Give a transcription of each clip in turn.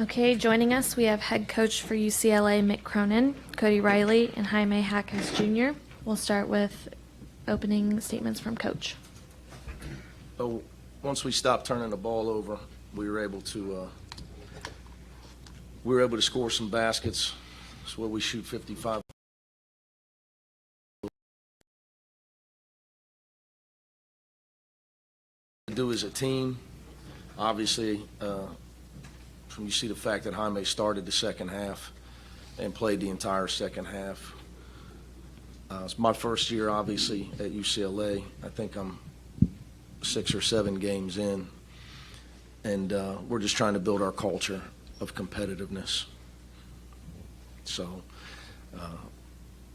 Okay, joining us, we have head coach for UCLA, Mick Cronin, Cody Riley, and Jaime Hackes Jr. We'll start with opening statements from Coach. So once we stopped turning the ball over, we were able to score some baskets. That's where we shoot 55. Do as a team, obviously. From you see the fact that Jaime started the second half and played the entire second half. It's my first year, obviously, at UCLA. I think I'm 6 or 7 games in, and we're just trying to build our culture of competitiveness. So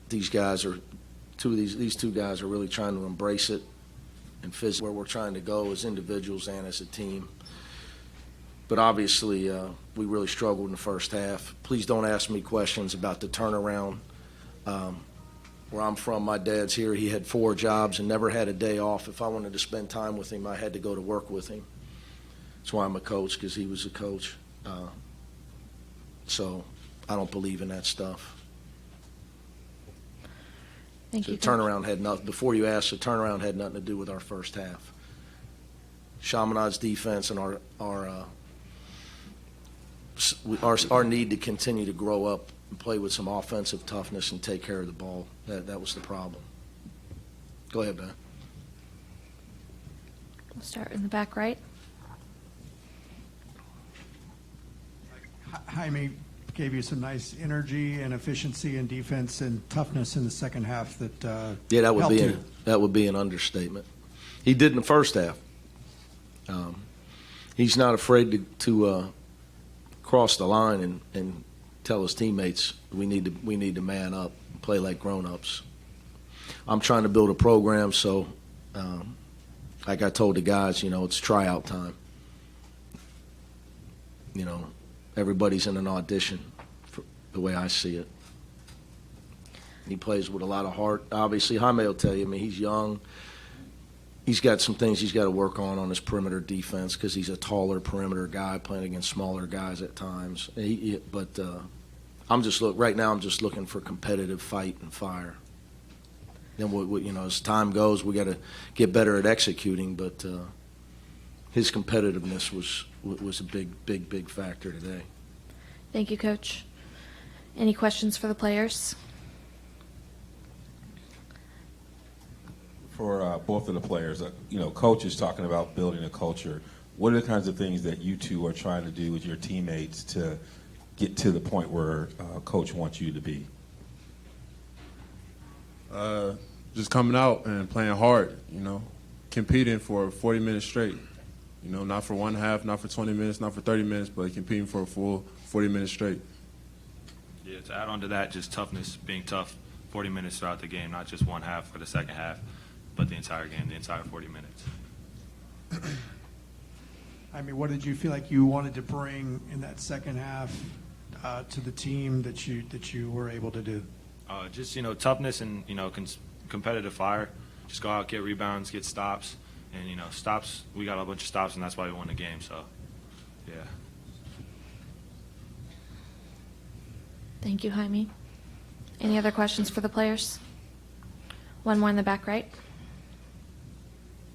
these guys are these two guys are really trying to embrace it and physically where we're trying to go as individuals and as a team. But obviously, we really struggled in the first half. Please don't ask me questions about the turnaround. Where I'm from, my dad's here. He had 4 jobs and never had a day off. If I wanted to spend time with him, I had to go to work with him. That's why I'm a coach, because he was a coach. So I don't believe in that stuff. Thank you. The turnaround had nothing. Before you ask, the turnaround had nothing to do with our first half. Chaminade's defense and our need to continue to grow up and play with some offensive toughness and take care of the ball. That was the problem. Go ahead, Ben. We'll start in the back right. Jaime gave you some nice energy and efficiency and defense and toughness in the second half that yeah, that would be an understatement. He did in the first half. He's not afraid to cross the line and tell his teammates we need to man up and play like grown-ups. I'm trying to build a program, so like I told the guys, it's tryout time. Everybody's in an audition for the way I see it. He plays with a lot of heart. Obviously, Jaime will tell you, he's young. He's got some things he's got to work on his perimeter defense because he's a taller perimeter guy playing against smaller guys at times. But right now I'm just looking for competitive fight and fire. Then as time goes, we got to get better at executing. But his competitiveness was a big factor today. Thank you, Coach. Any questions for the players? For both of the players, Coach is talking about building a culture. What are the kinds of things that you two are trying to do with your teammates to get to the point where Coach wants you to be? Just coming out and playing hard, competing for 40 minutes straight. Not for one half, not for 20 minutes, not for 30 minutes, but competing for a full 40 minutes straight. Yeah, to add on to that, just toughness, being tough 40 minutes throughout the game, not just one half for the second half, but the entire game, the entire 40 minutes. What did you feel like you wanted to bring in that second half to the team that you were able to do? Just toughness and competitive fire. Just go out, get rebounds, get stops, and stops. We got a bunch of stops, and that's why we won the game. So, yeah. Thank you, Jaime. Any other questions for the players? One more in the back right.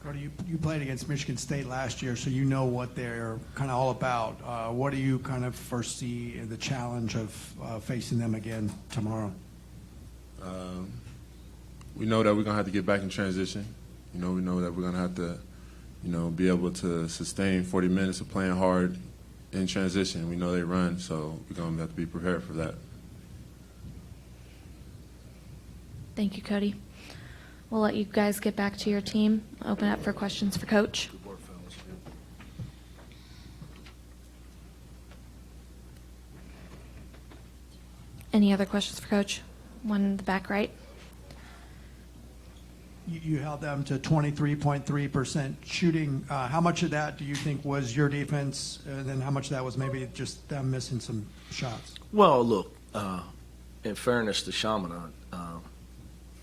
Cody, you played against Michigan State last year, so you know what they're kind of all about. What do you kind of foresee the challenge of facing them again tomorrow? We know that we're going to have to get back in transition. We know that we're going to have to, be able to sustain 40 minutes of playing hard in transition. We know they run, so we're going to have to be prepared for that. Thank you, Cody. We'll let you guys get back to your team. Open up for questions for Coach. Any other questions for Coach? One in the back right. You held them to 23.3% shooting. How much of that do you think was your defense, and then how much of that was maybe just them missing some shots? Well, look, in fairness to Chaminade,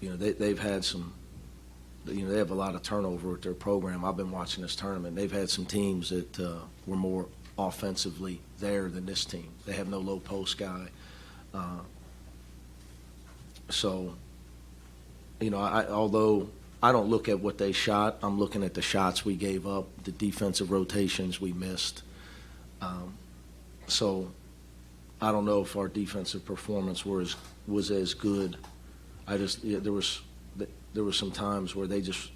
they've had some. They have a lot of turnover with their program. I've been watching this tournament. They've had some teams that were more offensively there than this team. They have no low post guy. So, you know, although I don't look at what they shot, I'm looking at the shots we gave up, the defensive rotations we missed. So I don't know if our defensive performance was as good. There was some times where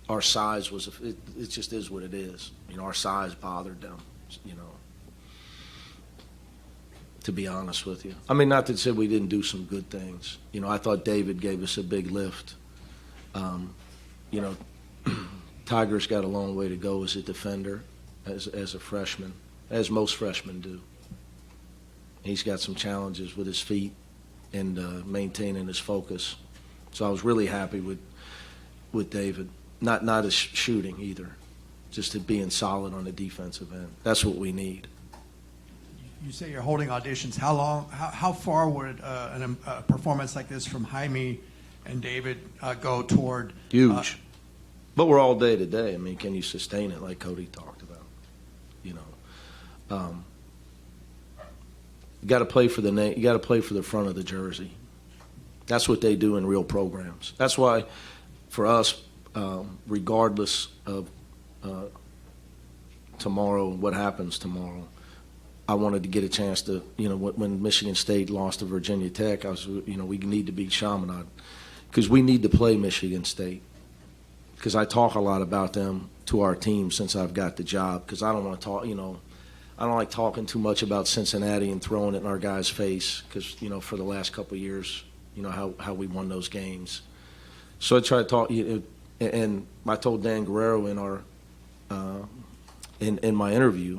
our size was, it just is what it is. You know, our size bothered them, you know, to be honest with you. I mean, not to say we didn't do some good things. You know, I thought David gave us a big lift. You know, Tiger's got a long way to go as a defender, as a freshman, as most freshmen do. He's got some challenges with his feet and maintaining his focus. So I was really happy with David. Not his shooting either, just it being solid on the defensive end. That's what we need. You say you're holding auditions. How far would a performance like this from Jaime and David go toward? Huge. But we're all day to day. I mean, can you sustain it like Cody talked about? You know, you got to play for the name. You got to play for the front of the jersey. That's what they do in real programs. That's why, for us, regardless of tomorrow, what happens tomorrow, I wanted to get a chance to, you know, when Michigan State lost to Virginia Tech, we need to beat Chaminade because we need to play Michigan State. Because I talk a lot about them to our team since I've got the job. Because I don't want to talk, you know, I don't like talking too much about Cincinnati and throwing it in our guys' face. Because, you know, for the last couple of years, you know how we won those games. So I try to talk, and I told Dan Guerrero in our in my interview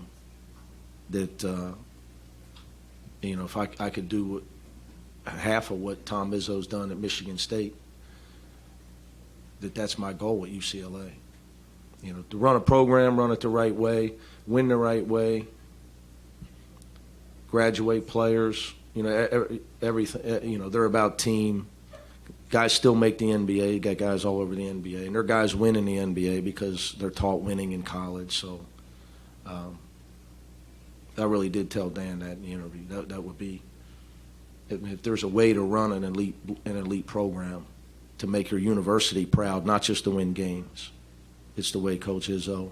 that you know, if I could do half of what Tom Izzo's done at Michigan State, that's my goal at UCLA. You know, to run a program, run it the right way, win the right way, graduate players. You know, everything. You know, they're about team. Guys still make the NBA. You got guys all over the NBA, and there are guys winning the NBA because they're taught winning in college. So, I really did tell Dan that in the interview. That would be, if there's a way to run an elite program, to make your university proud, not just to win games. It's the way Coach Izzo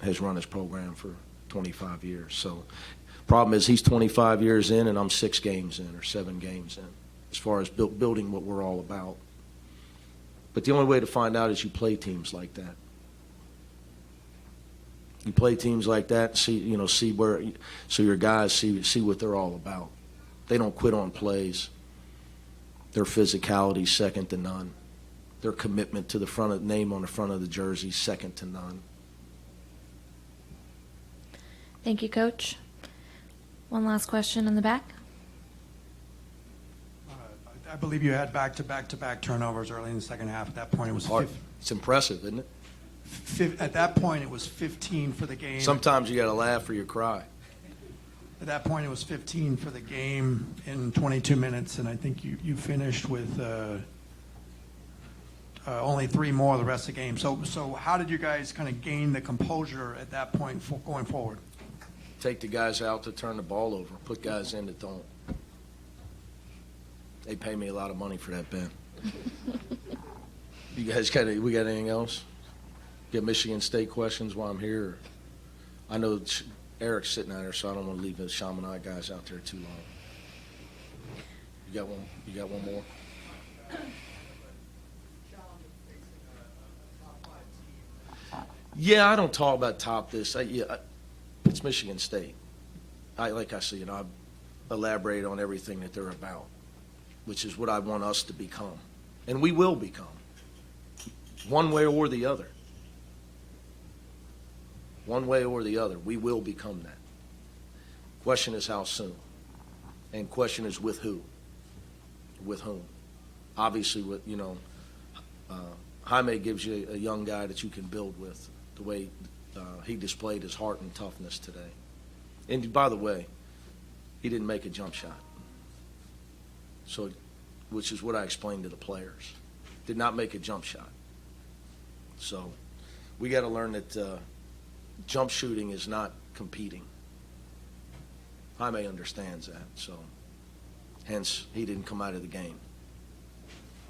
has run his program for 25 years. So, problem is he's 25 years in and I'm 6 games in or 7 games in as far as building what we're all about. But the only way to find out is you play teams like that. You play teams like that, see where, so your guys see what they're all about. They don't quit on plays. Their physicality second to none. Their commitment to the name on the front of the jersey second to none. Thank you, Coach. One last question in the back. I believe you had back-to-back turnovers early in the second half. At that point, it was It's impressive, isn't it? At that point, it was 15 for the game. Sometimes you got to laugh or you cry. At that point, it was 15 for the game in 22 minutes, and I think you finished with only 3 more the rest of the game. So how did you guys kind of gain the composure at that point going forward? Take the guys out to turn the ball over. Put guys in that don't. They pay me a lot of money for that, Ben. You guys we got anything else? Get Michigan State questions while I'm here? I know Eric's sitting out there, so I don't want to leave the Chaminade guys out there too long. You got one? You got one more? Yeah, I don't talk about top this. It's Michigan State. Like I said, I elaborate on everything that they're about, which is what I want us to become, and we will become, one way or the other. One way or the other, we will become that. Question is how soon, and question is with who, with whom. Obviously, Jaime gives you a young guy that you can build with. The way he displayed his heart and toughness today. And by the way, he didn't make a jump shot. So, which is what I explained to the players. Did not make a jump shot. So, we got to learn that jump shooting is not competing. Jaime understands that, so hence he didn't come out of the game.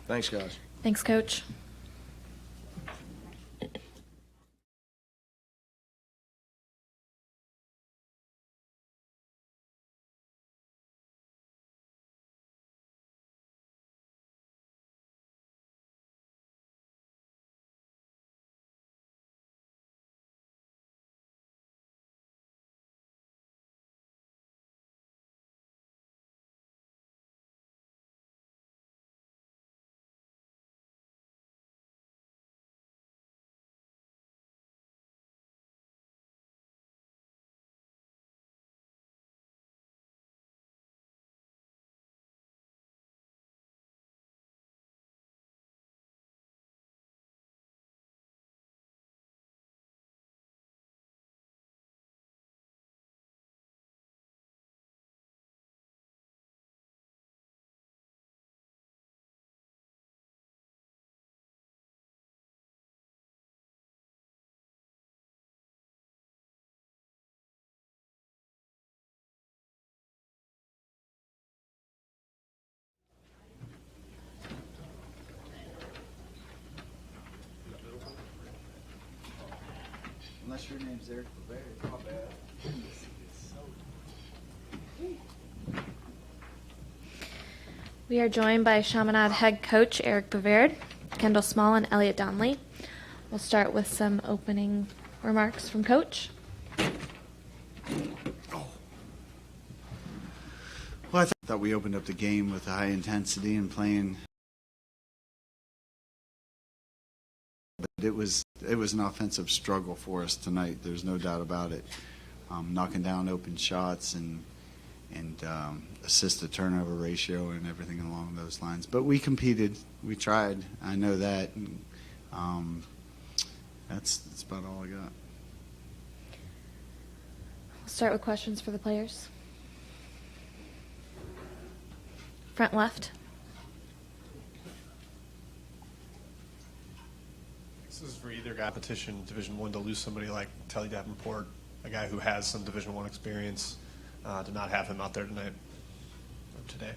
Thanks, guys. Thanks, Coach. Unless your name's Eric Bavarian. My bad. We are joined by Chaminade head coach Eric Bavard, Kendall Small, and Elliot Donnelly. We'll start with some opening remarks from Coach. Well, I thought we opened up the game with a high intensity and playing. But it was an offensive struggle for us tonight. There's no doubt about it. Knocking down open shots and assist to turnover ratio and everything along those lines. But we competed. We tried. I know that. And, that's about all I got. We'll start with questions for the players. Front left. This is for either competition, Division I, to lose somebody like Telly Davenport, a guy who has some Division I experience, to not have him out there tonight or today.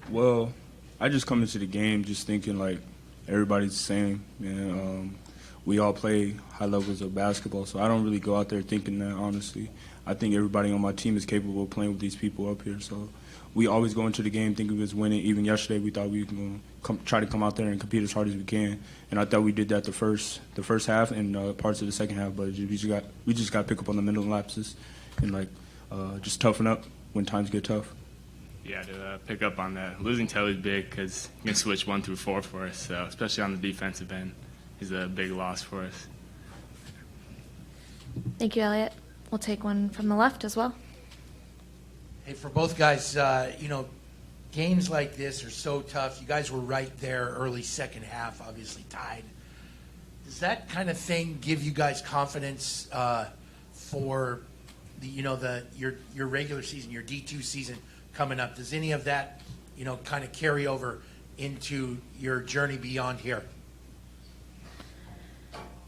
Well, I just come into the game just thinking like everybody's the same, and we all play high levels of basketball, so I don't really go out there thinking that, honestly. I think everybody on my team is capable of playing with these people up here, so we always go into the game thinking we was winning. Even yesterday, we thought we were going to try to come out there and compete as hard as we can, and I thought we did that the first half and parts of the second half, but we just got to pick up on the mental lapses and just toughen up when times get tough. Yeah, to pick up on that. Losing Telly's big because he can switch 1 through 4 for us, so especially on the defensive end. He's a big loss for us. Thank you, Elliot. We'll take one from the left as well. Hey, for both guys, games like this are so tough. You guys were right there early second half, obviously tied. Does that kind of thing give you guys confidence for your regular season, your D2 season coming up? Does any of that, kind of carry over into your journey beyond here?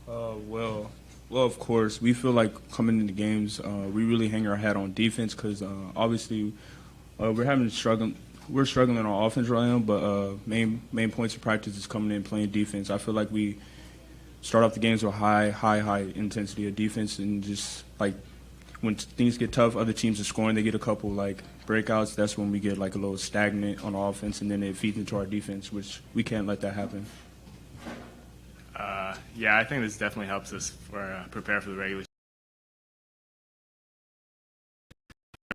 Well, of course, we feel like coming into games, we really hang our hat on defense because obviously we're struggling on offense right now, but main points of practice is coming in playing defense. I feel like we start off the games with high intensity of defense, and just like when things get tough, other teams are scoring, they get a couple breakouts. That's when we get a little stagnant on offense, and then it feeds into our defense, which we can't let that happen. Yeah, I think this definitely helps us prepare for the regular season.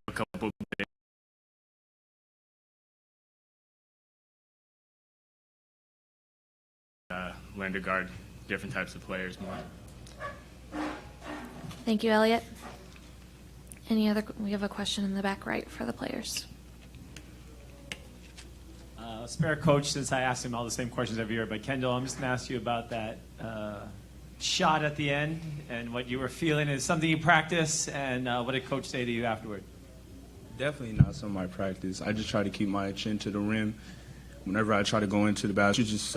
A couple big learn to guard different types of players more. Thank you, Elliot. We have a question in the back right for the players. Spare coach, since I ask him all the same questions every year, but Kendall, I'm just going to ask you about that shot at the end and what you were feeling. Is something you practice, and what did coach say to you afterward? Definitely not something I practice. I just try to keep my chin to the rim. Whenever I try to go into the basket, just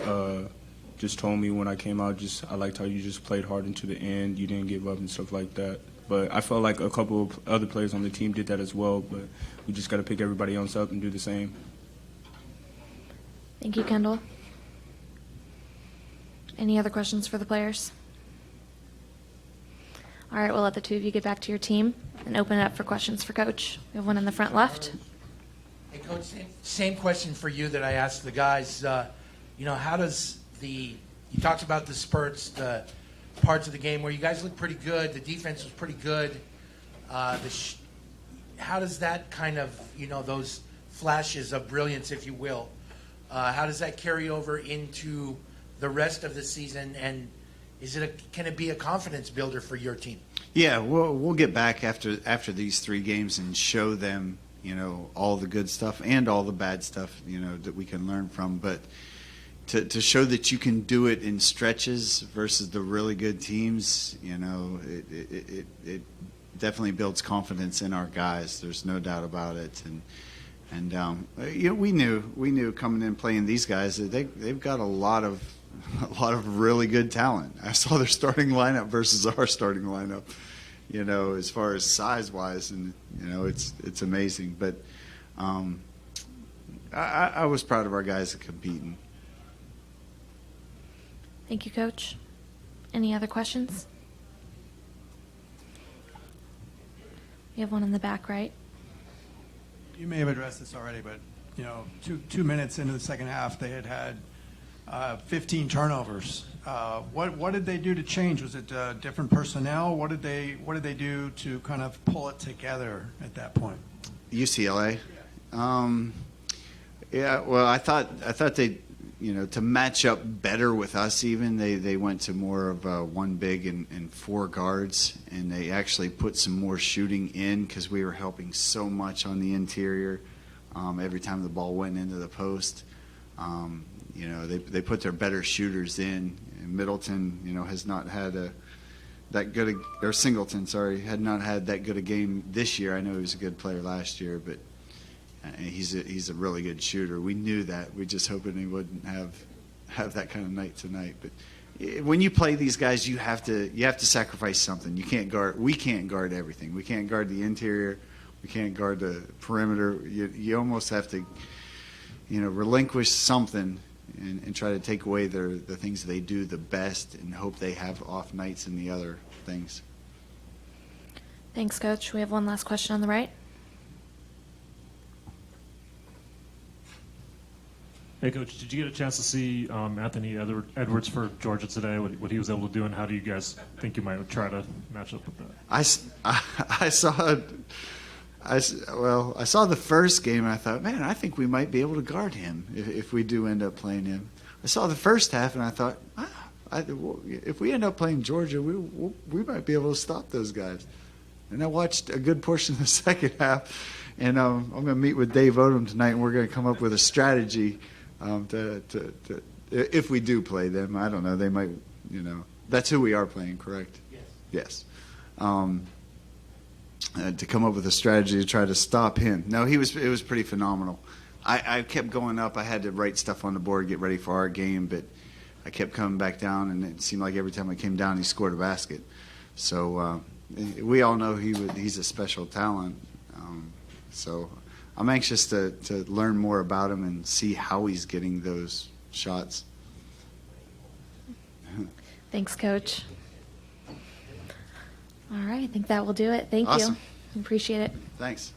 just told me when I came out, I liked how you just played hard into the end. You didn't give up and stuff like that. But I felt like a couple of other players on the team did that as well. But we just got to pick everybody else up and do the same. Thank you, Kendall. Any other questions for the players? All right, we'll let the two of you get back to your team and open it up for questions for Coach. We have one in the front left. Hey, Coach, same question for you that I asked the guys. How does you talked about the spurts, the parts of the game where you guys look pretty good, the defense was pretty good. How does that kind of, those flashes of brilliance, if you will, how does that carry over into the rest of the season, and can it be a confidence builder for your team? Yeah, we'll get back after these 3 games and show them, all the good stuff and all the bad stuff, that we can learn from. But to show that you can do it in stretches versus the really good teams, it definitely builds confidence in our guys. There's no doubt about it. And we knew coming in playing these guys that they've got a lot of really good talent. I saw their starting lineup versus our starting lineup, as far as size-wise, and, it's amazing. But I was proud of our guys competing. Thank you, Coach. Any other questions? We have one in the back right. You may have addressed this already, but, 2 minutes into the second half, they had 15 turnovers. What did they do to change? Was it different personnel? What did they do to kind of pull it together at that point? UCLA. Yeah. Well, I thought they, to match up better with us. Even they went to more of one big and 4 guards, and they actually put some more shooting in because we were helping so much on the interior. Every time the ball went into the post. They put their better shooters in. And Middleton, has not had Singleton, had not had that good a game this year. I know he was a good player last year, but he's a really good shooter. We knew that. We just hoping he wouldn't have that kind of night tonight. But when you play these guys, you have to sacrifice something. We can't guard everything. We can't guard the interior. We can't guard the perimeter. You almost have to, relinquish something and try to take away the things they do the best and hope they have off nights in the other things. Thanks, Coach. We have one last question on the right. Hey, Coach, did you get a chance to see Anthony Edwards for Georgia today, what he was able to do, and how do you guys think you might try to match up with that? I saw the first game, and I thought, man, I think we might be able to guard him if we do end up playing him. I saw the first half, and I thought, if we end up playing Georgia, we might be able to stop those guys. And I watched a good portion of the second half, and I'm going to meet with Dave Odom tonight, and we're going to come up with a strategy if we do play them. I don't know. They might, that's who we are playing, correct? Yes. To come up with a strategy to try to stop him. No, it was pretty phenomenal. I kept going up. I had to write stuff on the board, get ready for our game, but I kept coming back down, and it seemed like every time I came down, he scored a basket. So we all know he's a special talent. So I'm anxious to learn more about him and see how he's getting those shots. Thanks, Coach. All right, I think that will do it. Thank Awesome. you. Appreciate it. Thanks.